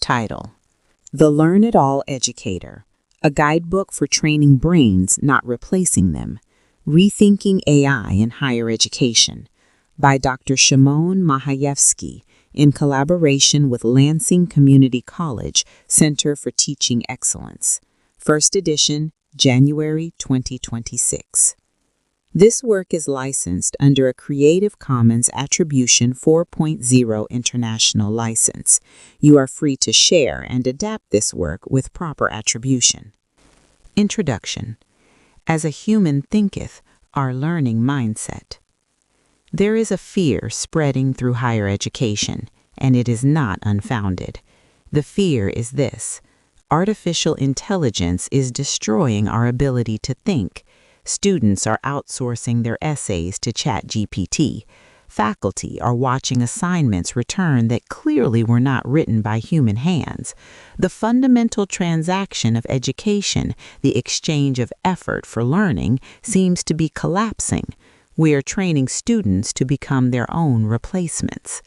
Title: The Learn-It-All Educator, a guidebook for training brains, not replacing them. Rethinking AI in Higher Education, by Dr. Shimon Mahayevsky, in collaboration with Lansing Community College Center for Teaching Excellence. First edition, January 2026. This work is licensed under a Creative Commons Attribution 4.0 International License. You are free to share and adapt this work with proper attribution. Introduction. As a human thinketh, our learning mindset. There is a fear spreading through higher education, and it is not unfounded. The fear is this: artificial intelligence is destroying our ability to think. Students are outsourcing their essays to ChatGPT. Faculty are watching assignments return that clearly were not written by human hands. The fundamental transaction of education, the exchange of effort for learning, seems to be collapsing. We are training students to become their own replacements.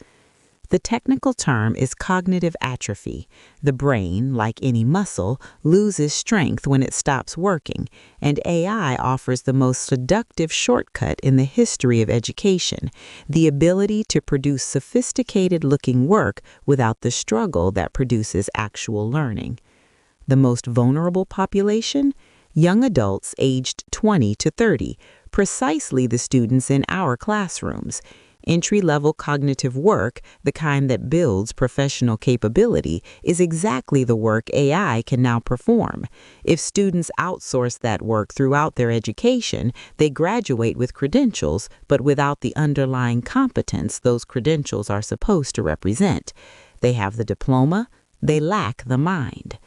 The technical term is cognitive atrophy. The brain, like any muscle, loses strength when it stops working, and AI offers the most seductive shortcut in the history of education: the ability to produce sophisticated-looking work without the struggle that produces actual learning. The most vulnerable population? Young adults aged 20 to 30, precisely the students in our classrooms. Entry-level cognitive work, the kind that builds professional capability, is exactly the work AI can now perform. If students outsource that work throughout their education, they graduate with credentials, but without the underlying competence those credentials are supposed to represent. They have the diploma, they lack the mind.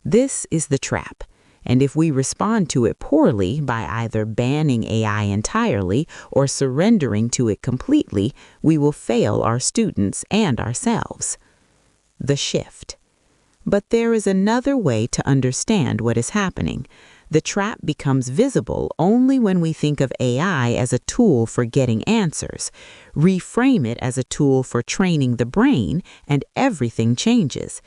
This is the trap. And if we respond to it poorly by either banning AI entirely or surrendering to it completely, we will fail our students and ourselves. The shift. But there is another way to understand what is happening. The trap becomes visible only when we think of AI as a tool for getting answers. Reframe it as a tool for training the brain, and everything changes.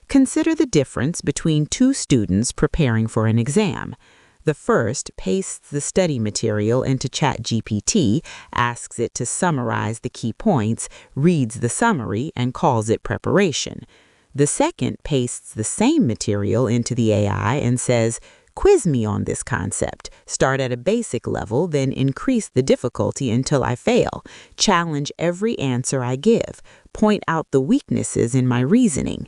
Consider the difference between two students preparing for an exam. The first pastes the study material into ChatGPT, asks it to summarize the key points, reads the summary, and calls it preparation. The second pastes the same material into the AI and says, "Quiz me on this concept. Start at a basic level, then increase the difficulty until I fail. Challenge every answer I give. Point out the weaknesses in my reasoning."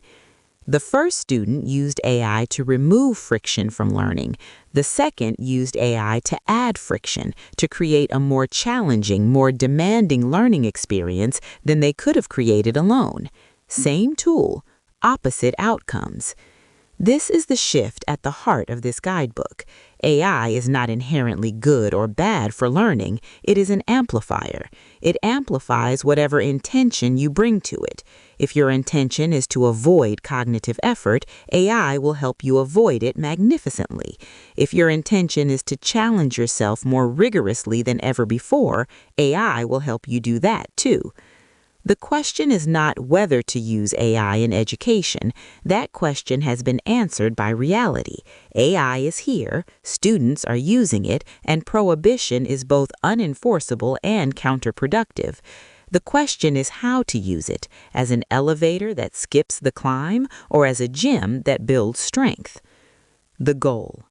The first student used AI to remove friction from learning. The second used AI to add friction, to create a more challenging, more demanding learning experience than they could have created alone. Same tool, opposite outcomes. This is the shift at the heart of this guidebook. AI is not inherently good or bad for learning. It is an amplifier. It amplifies whatever intention you bring to it. If your intention is to avoid cognitive effort, AI will help you avoid it magnificently. If your intention is to challenge yourself more rigorously than ever before, AI will help you do that too. The question is not whether to use AI in education. That question has been answered by reality. AI is here, students are using it, and prohibition is both unenforceable and counterproductive. The question is how to use it, as an elevator that skips the climb or as a gym that builds strength. The goal.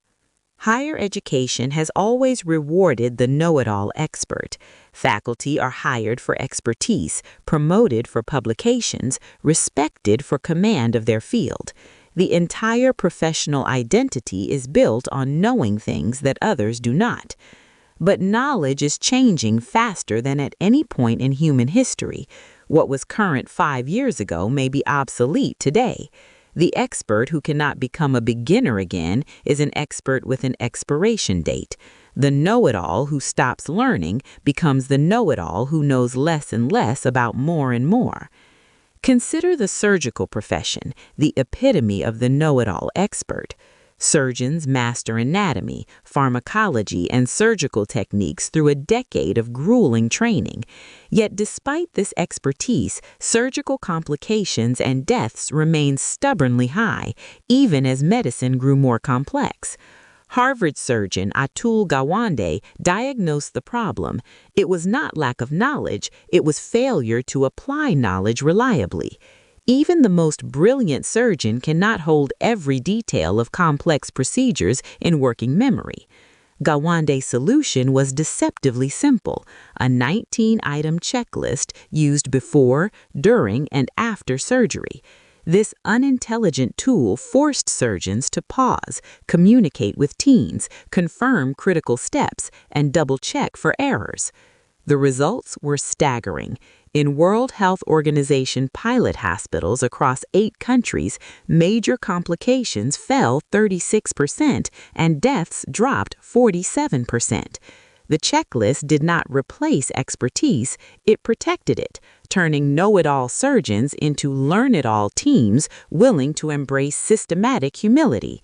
Higher education has always rewarded the know-it-all expert. Faculty are hired for expertise, promoted for publications, respected for command of their field. The entire professional identity is built on knowing things that others do not. But knowledge is changing faster than at any point in human history. What was current 5 years ago may be obsolete today. The expert who cannot become a beginner again is an expert with an expiration date. The know-it-all who stops learning becomes the know-it-all who knows less and less about more and more. Consider the surgical profession, the epitome of the know-it-all expert. Surgeons master anatomy, pharmacology, and surgical techniques through a decade of grueling training. Yet despite this expertise, surgical complications and deaths remained stubbornly high, even as medicine grew more complex. Harvard surgeon Atul Gawande diagnosed the problem. It was not lack of knowledge, it was failure to apply knowledge reliably. Even the most brilliant surgeon cannot hold every detail of complex procedures in working memory. Gawande's solution was deceptively simple, a 19-item checklist used before, during, and after surgery. This unintelligent tool forced surgeons to pause, communicate with teams, confirm critical steps, and double-check for errors. The results were staggering. In World Health Organization pilot hospitals across 8 countries, major complications fell 36% and deaths dropped 47%. The checklist did not replace expertise, it protected it, turning know-it-all surgeons into learn-it-all teams willing to embrace systematic humility.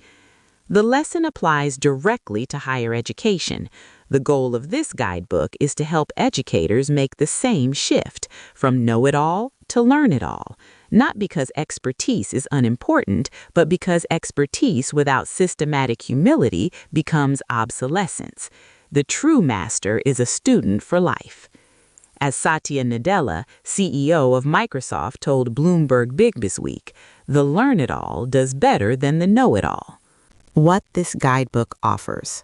The lesson applies directly to higher education. The goal of this guidebook is to help educators make the same shift, from know-it-all to learn-it-all, not because expertise is unimportant, but because expertise without systematic humility becomes obsolescence. The true master is a student for life. As Satya Nadella, CEO of Microsoft, told Bloomberg Businessweek, the learn-it-all does better than the know-it-all. What this guidebook offers.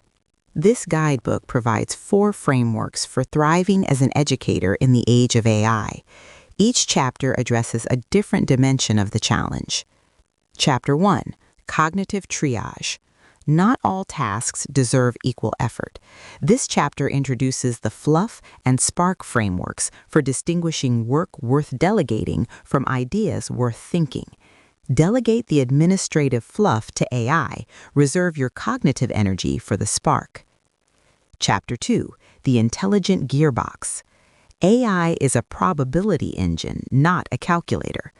This guidebook provides 4 frameworks for thriving as an educator in the age of AI. Each chapter addresses a different dimension of the challenge. Chapter 1, Cognitive Triage. Not all tasks deserve equal effort. This chapter introduces the fluff and spark frameworks for distinguishing work worth delegating from ideas worth thinking. Delegate the administrative fluff to AI. Reserve your cognitive energy for the spark. Chapter 2, The Intelligent Gearbox. AI is a probability engine, not a calculator.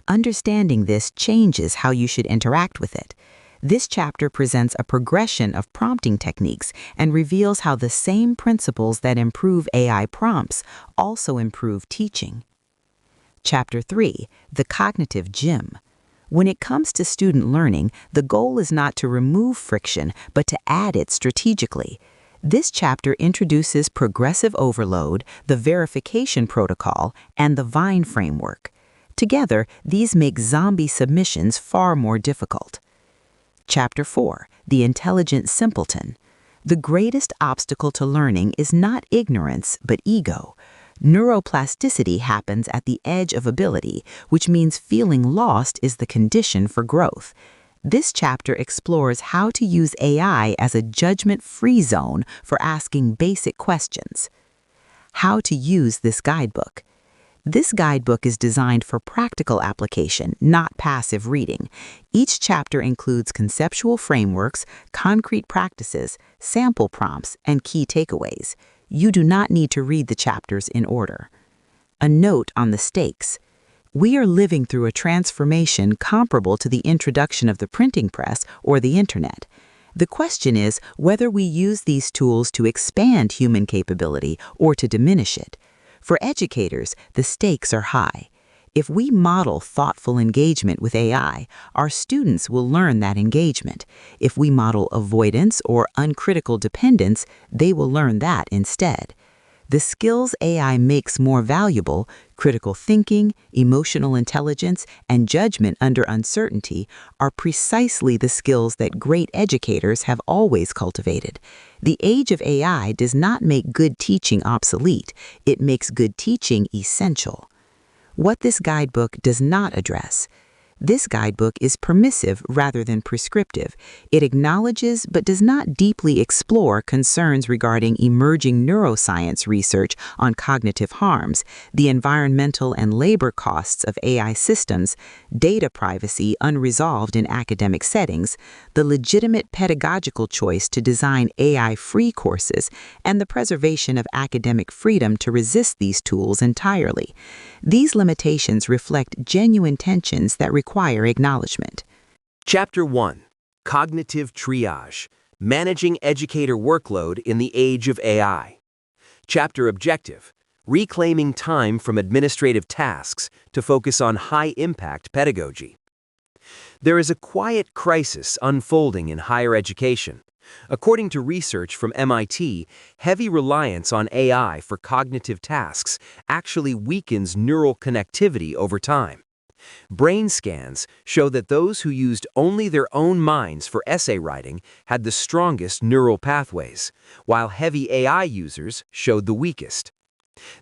Understanding this changes how you should interact with it. This chapter presents a progression of prompting techniques and reveals how the same principles that improve AI prompts also improve teaching. Chapter 3, The Cognitive Gym. When it comes to student learning, the goal is not to remove friction, but to add it strategically. This chapter introduces progressive overload, the verification protocol, and the Vine framework. Together, these make zombie submissions far more difficult. Chapter 4, The Intelligent Simpleton. The greatest obstacle to learning is not ignorance, but ego. Neuroplasticity happens at the edge of ability, which means feeling lost is the condition for growth. This chapter explores how to use AI as a judgment-free zone for asking basic questions. How to use this guidebook. This guidebook is designed for practical application, not passive reading. Each chapter includes conceptual frameworks, concrete practices, sample prompts, and key takeaways. You do not need to read the chapters in order. A note on the stakes. We are living through a transformation comparable to the introduction of the printing press or the internet. The question is whether we use these tools to expand human capability or to diminish it. For educators, the stakes are high. If we model thoughtful engagement with AI, our students will learn that engagement. If we model avoidance or uncritical dependence, they will learn that instead. The skills AI makes more valuable, critical thinking, emotional intelligence, and judgment under uncertainty, are precisely the skills that great educators have always cultivated. The age of AI does not make good teaching obsolete, it makes good teaching essential. What this guidebook does not address. This guidebook is permissive rather than prescriptive. It acknowledges but does not deeply explore concerns regarding emerging neuroscience research on cognitive harms, the environmental and labor costs of AI systems, data privacy unresolved in academic settings, the legitimate pedagogical choice to design AI-free courses, and the preservation of academic freedom to resist these tools entirely. These limitations reflect genuine tensions that require acknowledgement. Chapter 1. Cognitive Triage, Managing Educator Workload in the Age of AI. Chapter Objective, Reclaiming Time from Administrative Tasks to Focus on High-Impact Pedagogy. There is a quiet crisis unfolding in higher education. According to research from MIT, heavy reliance on AI for cognitive tasks actually weakens neural connectivity over time. Brain scans show that those who used only their own minds for essay writing had the strongest neural pathways, while heavy AI users showed the weakest.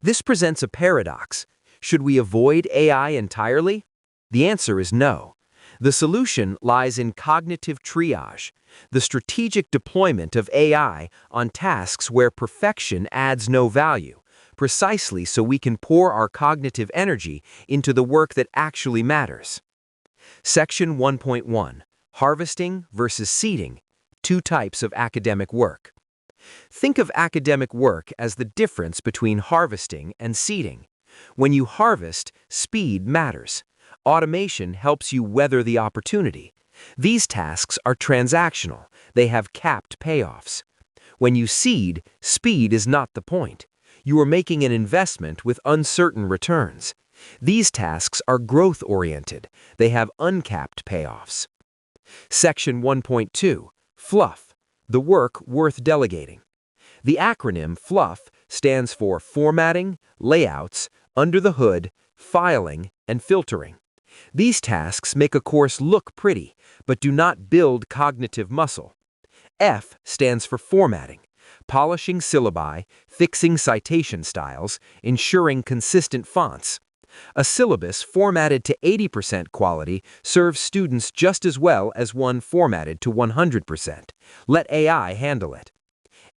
This presents a paradox. Should we avoid AI entirely? The answer is no. The solution lies in cognitive triage, the strategic deployment of AI on tasks where perfection adds no value, precisely so we can pour our cognitive energy into the work that actually matters. Section 1.1, Harvesting versus Seeding, Two Types of Academic Work. Think of academic work as the difference between harvesting and seeding. When you harvest, speed matters. Automation helps you weather the opportunity. These tasks are transactional. They have capped payoffs. When you seed, speed is not the point. You are making an investment with uncertain returns. These tasks are growth-oriented. They have uncapped payoffs. Section 1.2, Fluff, the work worth delegating. The acronym FLUFF stands for Formatting, Layouts, Under the Hood, Filing, and Filtering. These tasks make a course look pretty, but do not build cognitive muscle. F stands for Formatting, polishing syllabi, fixing citation styles, ensuring consistent fonts. A syllabus formatted to 80% quality serves students just as well as one formatted to 100%. Let AI handle it.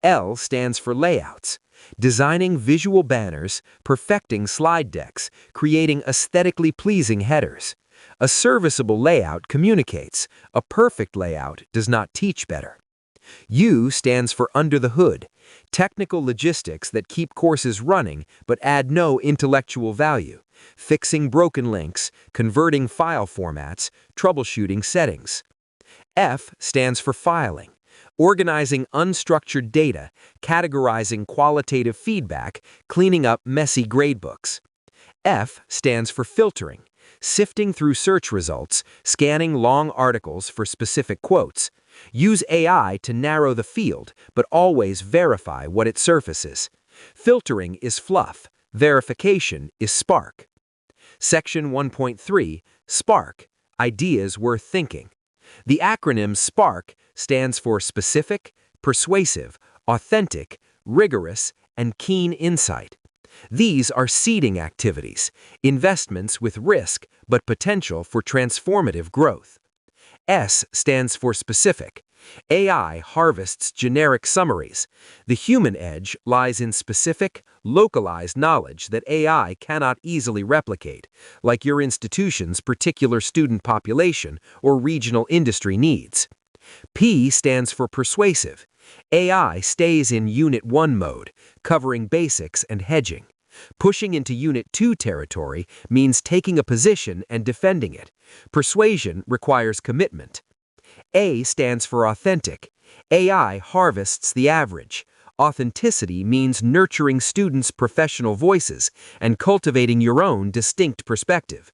L stands for Layouts, designing visual banners, perfecting slide decks, creating aesthetically pleasing headers. A serviceable layout communicates. A perfect layout does not teach better. U stands for Under the Hood, technical logistics that keep courses running but add no intellectual value, fixing broken links, converting file formats, troubleshooting settings. F stands for Filing, organizing unstructured data, categorizing qualitative feedback, cleaning up messy gradebooks. F stands for Filtering, sifting through search results, scanning long articles for specific quotes. Use AI to narrow the field, but always verify what it surfaces. Filtering is fluff. Verification is spark. Section 1.3, Spark, Ideas Worth Thinking. The acronym SPARK stands for Specific, Persuasive, Authentic, Rigorous, and Keen Insight. These are seeding activities, investments with risk but potential for transformative growth. S stands for Specific. AI harvests generic summaries. The human edge lies in specific, localized knowledge that AI cannot easily replicate, like your institution's particular student population or regional industry needs. P stands for Persuasive. AI stays in Unit 1 mode, covering basics and hedging. Pushing into Unit 2 territory means taking a position and defending it. Persuasion requires commitment. A stands for Authentic. AI harvests the average. Authenticity means nurturing students' professional voices and cultivating your own distinct perspective.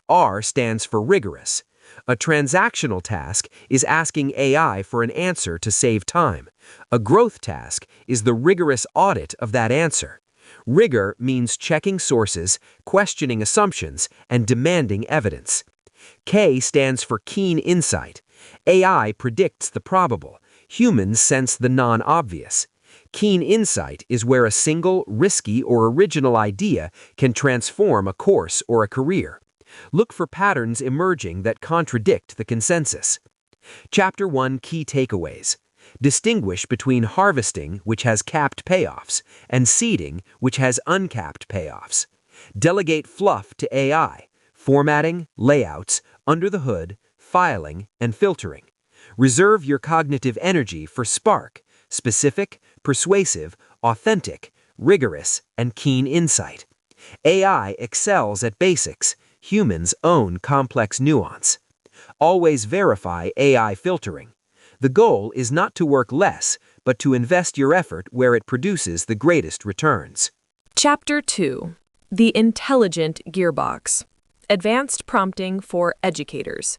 R stands for Rigorous. A transactional task is asking AI for an answer to save time. A growth task is the rigorous audit of that answer. Rigor means checking sources, questioning assumptions, and demanding evidence. K stands for Keen Insight. AI predicts the probable. Humans sense the non-obvious. Keen insight is where a single, risky, or original idea can transform a course or a career. Look for patterns emerging that contradict the consensus. Chapter 1 Key Takeaways. Distinguish between harvesting, which has capped payoffs, and seeding, which has uncapped payoffs. Delegate fluff to AI, formatting, layouts, under the hood, filing, and filtering. Reserve your cognitive energy for spark, specific, persuasive, authentic, rigorous, and keen insight. AI excels at basics. Humans own complex nuance. Always verify AI filtering. The goal is not to work less, but to invest your effort where it produces the greatest returns. Chapter 2. The Intelligent Gearbox. Advanced Prompting for Educators.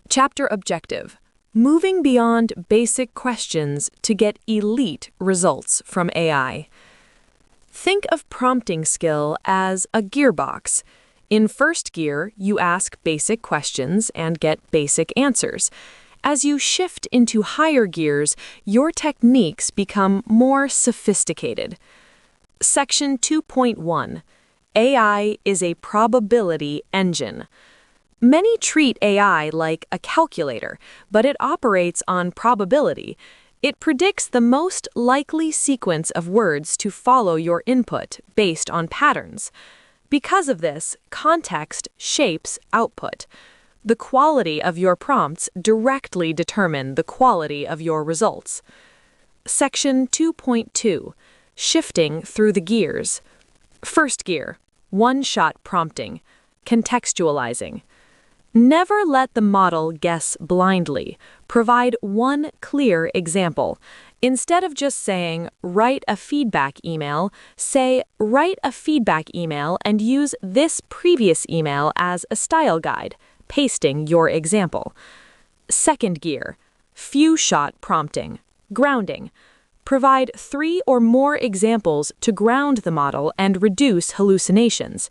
Chapter Objective. Moving beyond basic questions to get elite results from AI. Think of prompting skill as a gearbox. In first gear, you ask basic questions and get basic answers. As you shift into higher gears, your techniques become more sophisticated. Section 2.1. AI is a probability engine. Many treat AI like a calculator, but it operates on probability. It predicts the most likely sequence of words to follow your input based on patterns. Because of this, context shapes output. The quality of your prompts directly determine the quality of your results. Section 2.2. Shifting through the gears. First gear, one-shot prompting, contextualizing. Never let the model guess blindly. Provide one clear example. Instead of just saying, write a feedback email, say, write a feedback email and use this previous email as a style guide, pasting your example. Second gear, few-shot prompting, grounding. Provide 3 or more examples to ground the model and reduce hallucinations.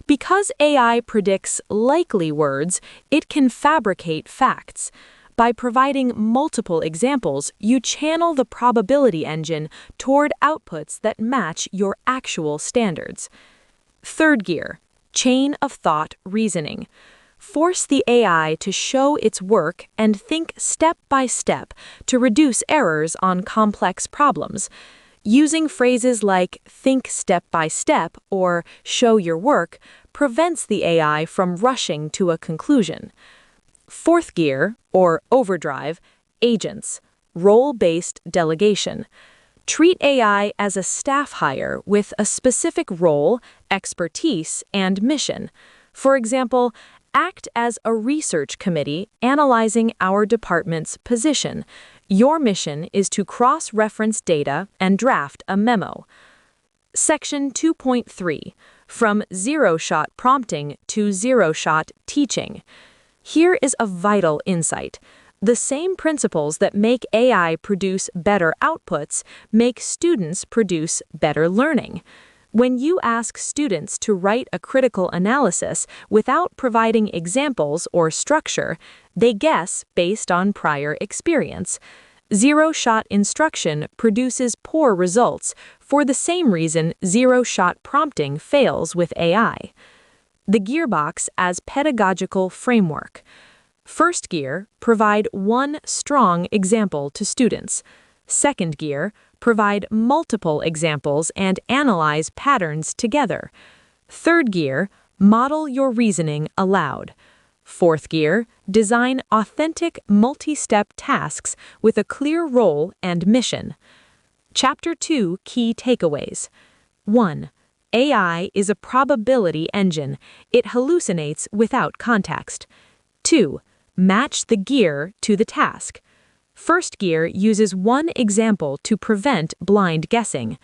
Because AI predicts likely words, it can fabricate facts. By providing multiple examples, you channel the probability engine toward outputs that match your actual standards. Third gear, chain of thought reasoning. Force the AI to show its work and think step by step to reduce errors on complex problems. Using phrases like think step by step or show your work prevents the AI from rushing to a conclusion. Fourth gear, or overdrive, agents, role-based delegation. Treat AI as a staff hire with a specific role, expertise, and mission. For example, act as a research committee analyzing our department's position. Your mission is to cross-reference data and draft a memo. Section 2.3. From zero-shot prompting to zero-shot teaching. Here is a vital insight. The same principles that make AI produce better outputs make students produce better learning. When you ask students to write a critical analysis without providing examples or structure, they guess based on prior experience. Zero-shot instruction produces poor results for the same reason zero-shot prompting fails with AI. The gearbox as pedagogical framework. First gear, provide one strong example to students. Second gear, provide multiple examples and analyze patterns together. Third gear, model your reasoning aloud. Fourth gear, design authentic multi-step tasks with a clear role and mission. Chapter 2 Key Takeaways. 1. AI is a probability engine. It hallucinates without context. 2. Match the gear to the task. First gear uses one example to prevent blind guessing.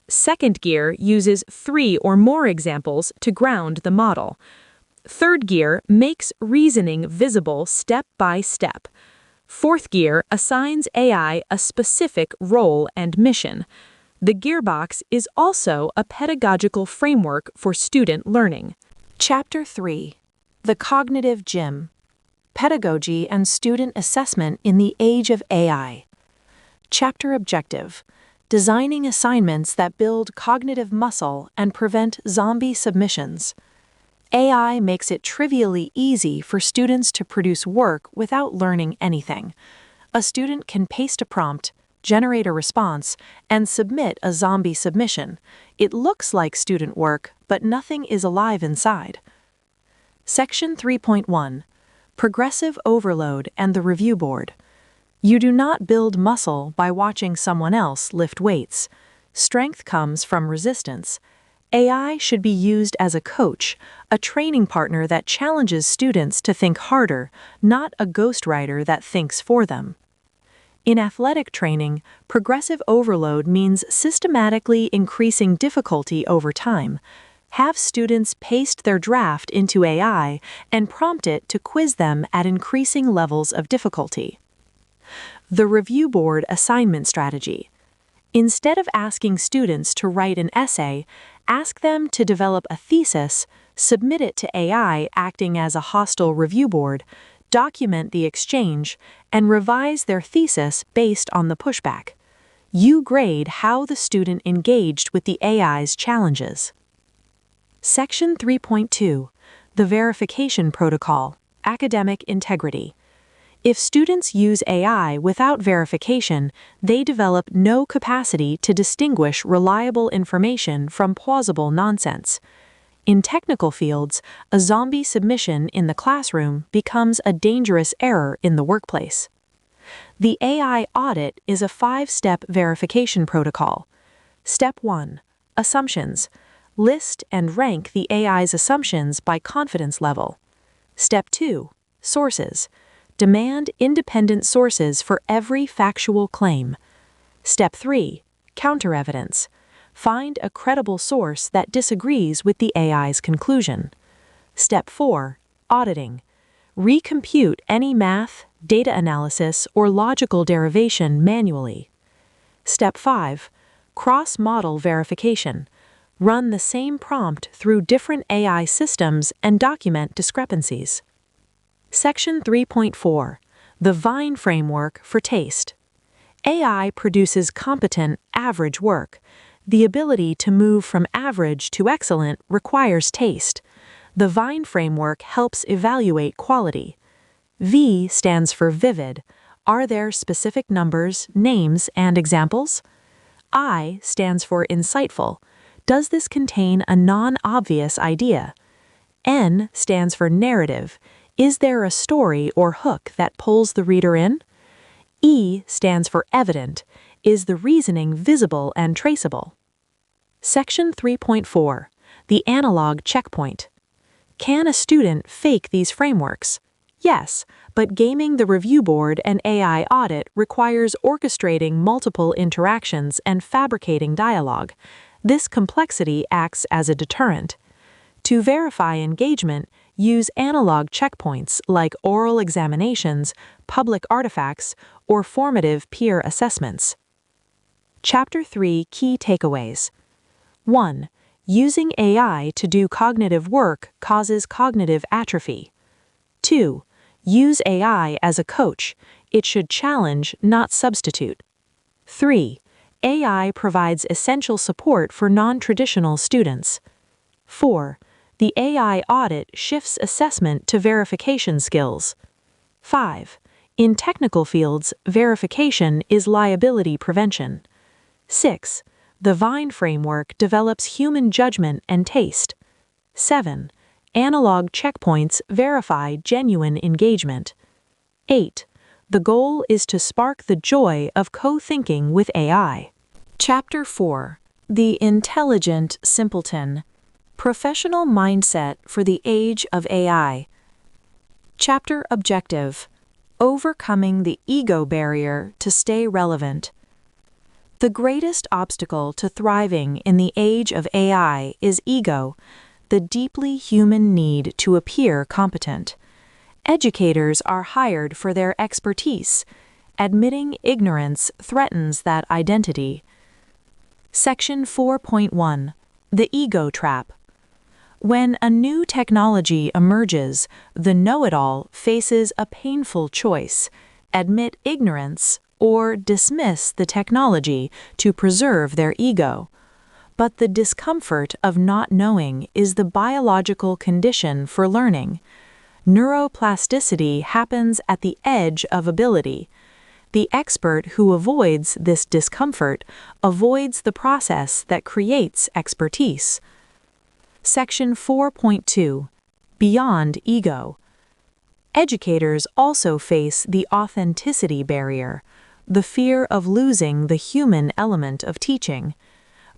Second gear uses 3 or more examples to ground the model. Third gear makes reasoning visible step by step. Fourth gear assigns AI a specific role and mission. The gearbox is also a pedagogical framework for student learning. Chapter 3. The Cognitive Gym. Pedagogy and Student Assessment in the Age of AI. Chapter Objective. Designing assignments that build cognitive muscle and prevent zombie submissions. AI makes it trivially easy for students to produce work without learning anything. A student can paste a prompt, generate a response, and submit a zombie submission. It looks like student work, but nothing is alive inside. Section 3.1. Progressive Overload and the Review Board. You do not build muscle by watching someone else lift weights. Strength comes from resistance. AI should be used as a coach, a training partner that challenges students to think harder, not a ghostwriter that thinks for them. In athletic training, progressive overload means systematically increasing difficulty over time. Have students paste their draft into AI and prompt it to quiz them at increasing levels of difficulty. The review board assignment strategy. Instead of asking students to write an essay, ask them to develop a thesis, submit it to AI acting as a hostile review board, document the exchange, and revise their thesis based on the pushback. You grade how the student engaged with the AI's challenges. Section 3.2. The Verification Protocol, Academic Integrity. If students use AI without verification, they develop no capacity to distinguish reliable information from plausible nonsense. In technical fields, a zombie submission in the classroom becomes a dangerous error in the workplace. The AI audit is a 5-step verification protocol. Step 1. Assumptions. List and rank the AI's assumptions by confidence level. Step 2. Sources. Demand independent sources for every factual claim. Step 3. Counter-evidence. Find a credible source that disagrees with the AI's conclusion. Step 4. Auditing. Recompute any math, data analysis, or logical derivation manually. Step 5. Cross-model verification. Run the same prompt through different AI systems and document discrepancies. Section 3.4. The Vine Framework for Taste. AI produces competent, average work. The ability to move from average to excellent requires taste. The Vine Framework helps evaluate quality. V stands for vivid. Are there specific numbers, names, and examples? I stands for insightful. Does this contain a non-obvious idea? N stands for narrative. Is there a story or hook that pulls the reader in? E stands for evident. Is the reasoning visible and traceable? Section 3.4. The Analog Checkpoint. Can a student fake these frameworks? Yes, but gaming the review board and AI audit requires orchestrating multiple interactions and fabricating dialogue. This complexity acts as a deterrent. To verify engagement, use analog checkpoints like oral examinations, public artifacts, or formative peer assessments. Chapter 3 Key Takeaways. 1. Using AI to do cognitive work causes cognitive atrophy. 2. Use AI as a coach. It should challenge, not substitute. 3. AI provides essential support for non-traditional students. 4. The AI audit shifts assessment to verification skills. 5. In technical fields, verification is liability prevention. 6. The Vine framework develops human judgment and taste. 7. Analog checkpoints verify genuine engagement. 8. The goal is to spark the joy of co-thinking with AI. Chapter 4. The Intelligent Simpleton. Professional Mindset for the Age of AI. Chapter Objective. Overcoming the ego barrier to stay relevant. The greatest obstacle to thriving in the age of AI is ego, the deeply human need to appear competent. Educators are hired for their expertise. Admitting ignorance threatens that identity. Section 4.1. The Ego Trap. When a new technology emerges, the know-it-all faces a painful choice: admit ignorance or dismiss the technology to preserve their ego. But the discomfort of not knowing is the biological condition for learning. Neuroplasticity happens at the edge of ability. The expert who avoids this discomfort avoids the process that creates expertise. Section 4.2. Beyond Ego. Educators also face the authenticity barrier, the fear of losing the human element of teaching.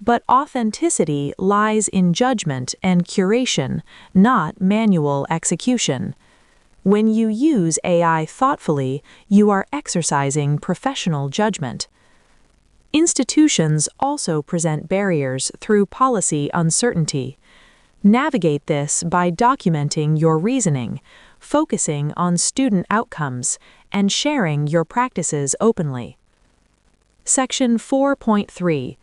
but authenticity lies in judgment and curation, not manual execution. When you use AI thoughtfully, you are exercising professional judgment. Institutions also present barriers through policy uncertainty. Navigate this by documenting your reasoning, focusing on student outcomes, and sharing your practices openly. Section 4.3.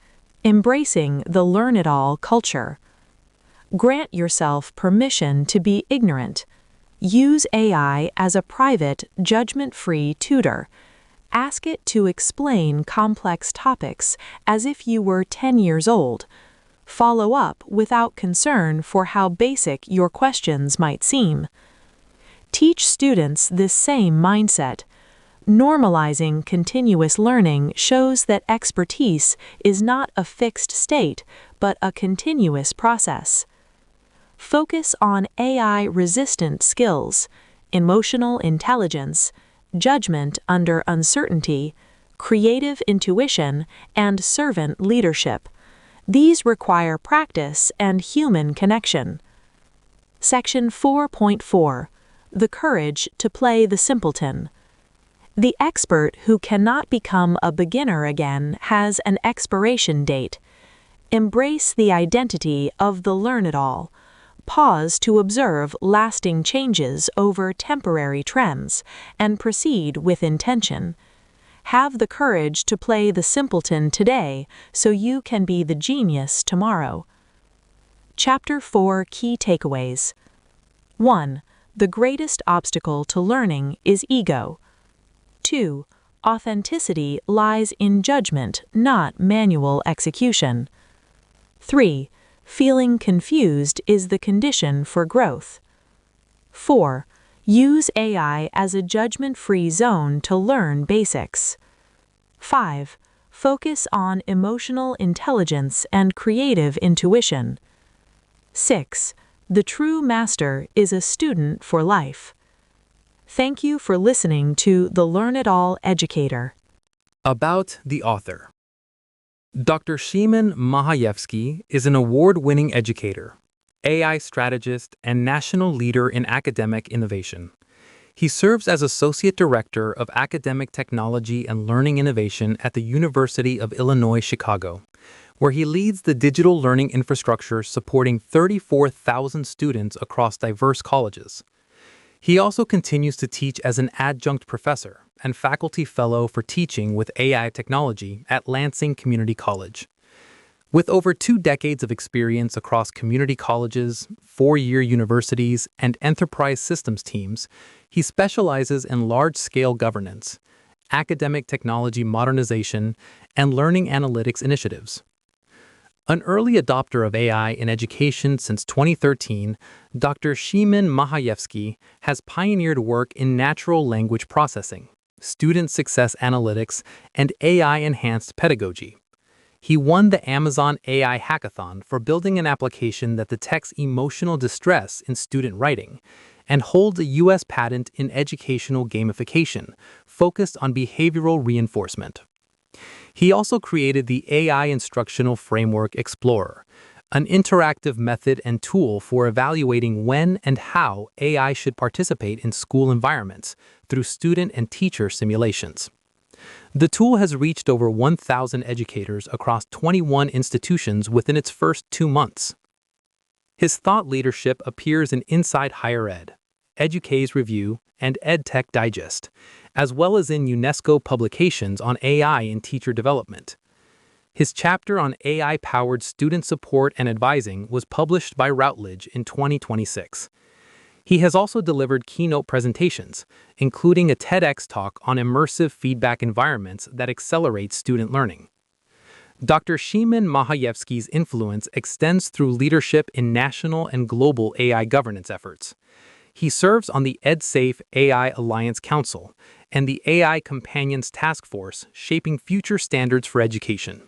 Embracing the learn-it-all culture. Grant yourself permission to be ignorant. Use AI as a private, judgment-free tutor. Ask it to explain complex topics as if you were 10 years old. Follow up without concern for how basic your questions might seem. Teach students this same mindset. Normalizing continuous learning shows that expertise is not a fixed state, but a continuous process. Focus on AI-resistant skills, emotional intelligence, judgment under uncertainty, creative intuition, and servant leadership. These require practice and human connection. Section 4.4. The courage to play the simpleton. The expert who cannot become a beginner again has an expiration date. Embrace the identity of the learn-it-all. Pause to observe lasting changes over temporary trends, and proceed with intention. Have the courage to play the simpleton today so you can be the genius tomorrow. Chapter 4 Key Takeaways. 1. The greatest obstacle to learning is ego. 2. Authenticity lies in judgment, not manual execution. 3. Feeling confused is the condition for growth. 4. Use AI as a judgment-free zone to learn basics. 5. Focus on emotional intelligence and creative intuition. 6. The true master is a student for life. Thank you for listening to the Learn It All Educator. About the author. Dr. Szymon Mahajewski is an award-winning educator, AI strategist, and national leader in academic innovation. He serves as Associate Director of Academic Technology and Learning Innovation at the University of Illinois Chicago, where he leads the digital learning infrastructure supporting 34,000 students across diverse colleges. He also continues to teach as an adjunct professor and faculty fellow for teaching with AI technology at Lansing Community College. With over 2 decades of experience across community colleges, 4-year universities, and enterprise systems teams, he specializes in large-scale governance, academic technology modernization, and learning analytics initiatives. An early adopter of AI in education since 2013, Dr. Szymon Mahajewski has pioneered work in natural language processing, student success analytics, and AI-enhanced pedagogy. He won the Amazon AI Hackathon for building an application that detects emotional distress in student writing, and holds a U.S. patent in educational gamification focused on behavioral reinforcement. He also created the AI Instructional Framework Explorer, an interactive method and tool for evaluating when and how AI should participate in school environments through student and teacher simulations. The tool has reached over 1,000 educators across 21 institutions within its first 2 months. His thought leadership appears in Inside Higher Ed, Educay's Review, and EdTech Digest, as well as in UNESCO publications on AI in teacher development. His chapter on AI-powered student support and advising was published by Routledge in 2026. He has also delivered keynote presentations, including a TEDx talk on immersive feedback environments that accelerate student learning. Dr. Szymon Mahajewski's influence extends through leadership in national and global AI governance efforts. He serves on the EdSafe AI Alliance Council and the AI Companions Task Force shaping future standards for education.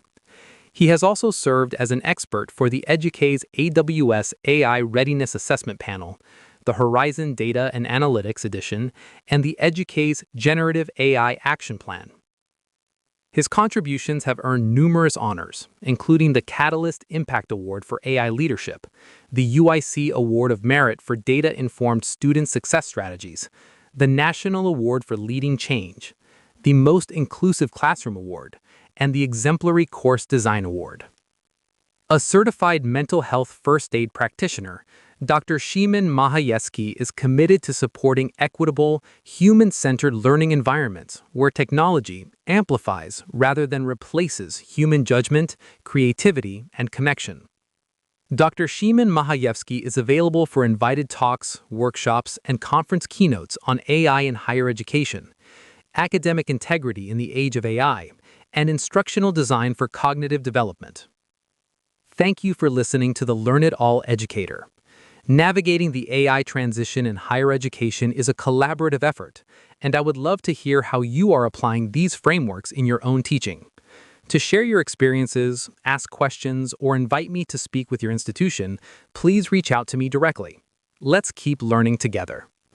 He has also served as an expert for the Educay's AWS AI Readiness Assessment Panel, the Horizon Data and Analytics Edition, and the Educay's Generative AI Action Plan. His contributions have earned numerous honors, including the Catalyst Impact Award for AI Leadership, the UIC Award of Merit for Data-Informed Student Success Strategies, the National Award for Leading Change, the Most Inclusive Classroom Award, and the Exemplary Course Design Award. A certified mental health first aid practitioner, Dr. Szymon Mahajewski is committed to supporting equitable, human-centered learning environments where technology amplifies rather than replaces human judgment, creativity, and connection. Dr. Szymon Mahajewski is available for invited talks, workshops, and conference keynotes on AI in higher education, academic integrity in the age of AI, and instructional design for cognitive development. Thank you for listening to the Learn It All Educator. Navigating the AI transition in higher education is a collaborative effort, and I would love to hear how you are applying these frameworks in your own teaching. To share your experiences, ask questions, or invite me to speak with your institution, please reach out to me directly. Let's keep learning together.